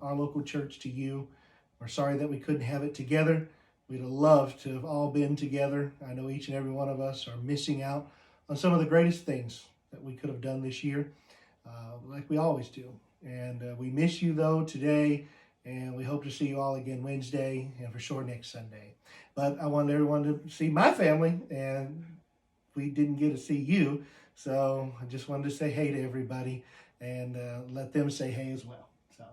our local church to you. We're sorry that we couldn't have it together. We'd have loved to have all been together. I know each and every one of us are missing out on some of the greatest things that we could have done this year, like we always do. And we miss you, though, today, and we hope to see you all again Wednesday and for sure next Sunday. But I wanted everyone to see my family, and we didn't get to see you, so I just wanted to say hey to everybody and let them say hey as well. So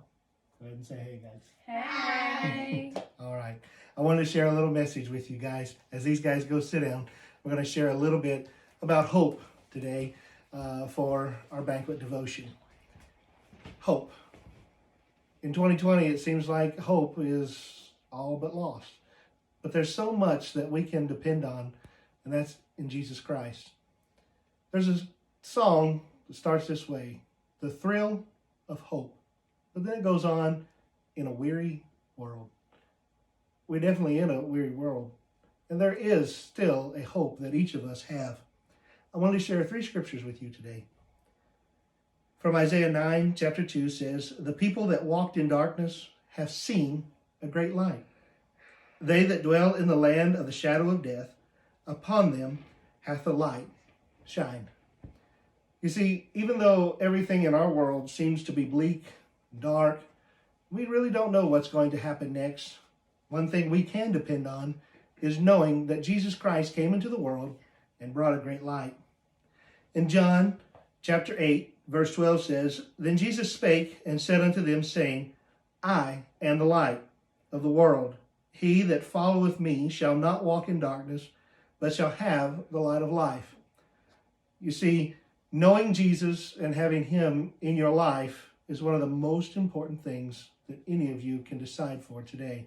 go ahead and say hey, guys. Hey! All right. I wanted to share a little message with you guys. As these guys go sit down, we're going to share a little bit about hope today for our banquet devotion. Hope. In 2020, it seems like hope is all but lost. But there's so much that we can depend on, and that's in Jesus Christ. There's a song that starts this way, the thrill of hope. But then it goes on, in a weary world. We're definitely in a weary world. And there is still a hope that each of us have. I want to share 3 scriptures with you today. From Isaiah 9, chapter 2 says, "The people that walked in darkness have seen a great light. They that dwell in the land of the shadow of death, upon them hath the light shined." You see, even though everything in our world seems to be bleak, dark, we really don't know what's going to happen next. One thing we can depend on is knowing that Jesus Christ came into the world and brought a great light. In John chapter 8, verse 12 says, "Then Jesus spake and said unto them, saying, I am the light of the world. He that followeth me shall not walk in darkness, but shall have the light of life." You see, knowing Jesus and having him in your life is one of the most important things that any of you can decide for today.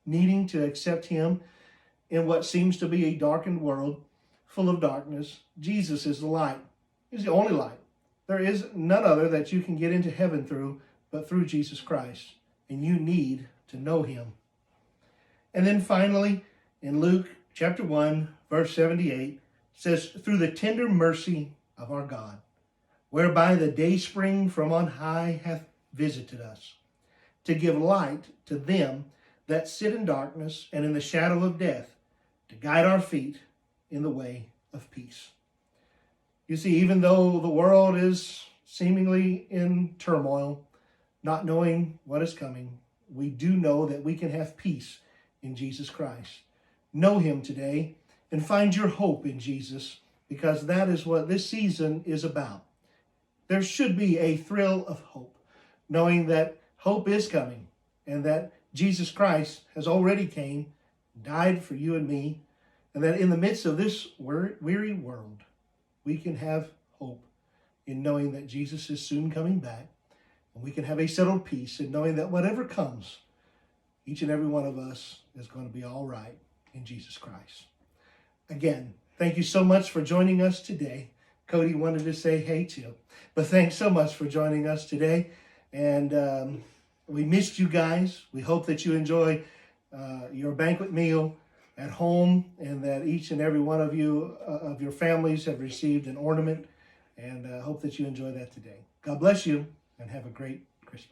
Needing to accept him in what seems to be a darkened world full of darkness, Jesus is the light. He's the only light. There is none other that you can get into heaven through but through Jesus Christ, and you need to know him. And then finally, in Luke chapter 1, verse 78, says, "Through the tender mercy of our God, whereby the dayspring from on high hath visited us, to give light to them that sit in darkness and in the shadow of death, to guide our feet in the way of peace." You see, even though the world is seemingly in turmoil, not knowing what is coming, we do know that we can have peace in Jesus Christ. Know him today and find your hope in Jesus, because that is what this season is about. There should be a thrill of hope, knowing that hope is coming and that Jesus Christ has already came, died for you and me, and that in the midst of this weary world, we can have hope in knowing that Jesus is soon coming back, and we can have a settled peace in knowing that whatever comes, each and every one of us is going to be all right in Jesus Christ. Again, thank you so much for joining us today. Cody wanted to say hey too, but thanks so much for joining us today. And we missed you guys. We hope that you enjoy your banquet meal at home, and that each and every one of you, of your families, have received an ornament, and hope that you enjoy that today. God bless you, and have a great Christmas.